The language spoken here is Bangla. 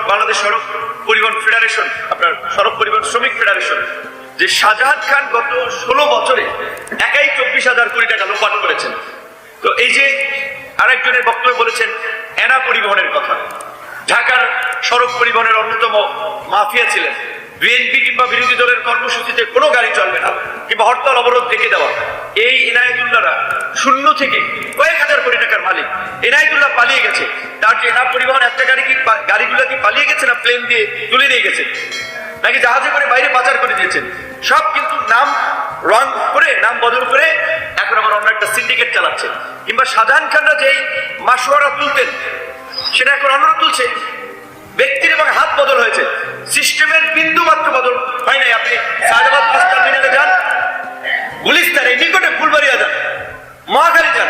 বাংলাদেশ সড়ক পরিবহন ফেডারেশন, আপনার সড়ক পরিবহন শ্রমিক ফেডারেশন, যে শাহজাহান খান গত 16 বছরে একাই 24,000 কোটি টাকা লোপাট করেছেন। তো এই যে আরেকজনের বক্তব্য বলেছেন এনা পরিবহনের কথা, ঢাকার সড়ক পরিবহনের অন্যতম মাফিয়া ছিলেন। বিএনপি কিংবা বিরোধী দলের কর্মসূচিতে কোনো গাড়ি চলবে না কিংবা হরতাল অবরোধ ডেকে দেওয়া। এই এনায়েতুল্লাহরা শূন্য থেকে কয়েক হাজার কোটি টাকার মালিক। এনায়েতুল্লাহ পালিয়ে গেছে, তার যে এনা পরিবহন একটা গাড়িগুলো কি পালিয়ে গেছে না প্লেন দিয়ে তুলে নিয়ে গেছে নাকি জাহাজে করে বাইরে পাচার করে দিয়েছেন? সব কিন্তু নাম রং করে, নাম বদল করে এখন আবার অন্য একটা সিন্ডিকেট চালাচ্ছে। কিংবা শাহজাহান খানরা যেই মাসোয়ারা তুলতেন সেটা এখন অন্যরা তুলছে। ব্যক্তির এবং হাত বদল হয়েছে, সিস্টেমের বিন্দু মাত্র বদল হয় নাই। আপনি শাহজাহান বাস টার্মিনালে যান, গুলিস্তান এই নিকটে ফুলবাড়িয়া যান, মহাখালী যান,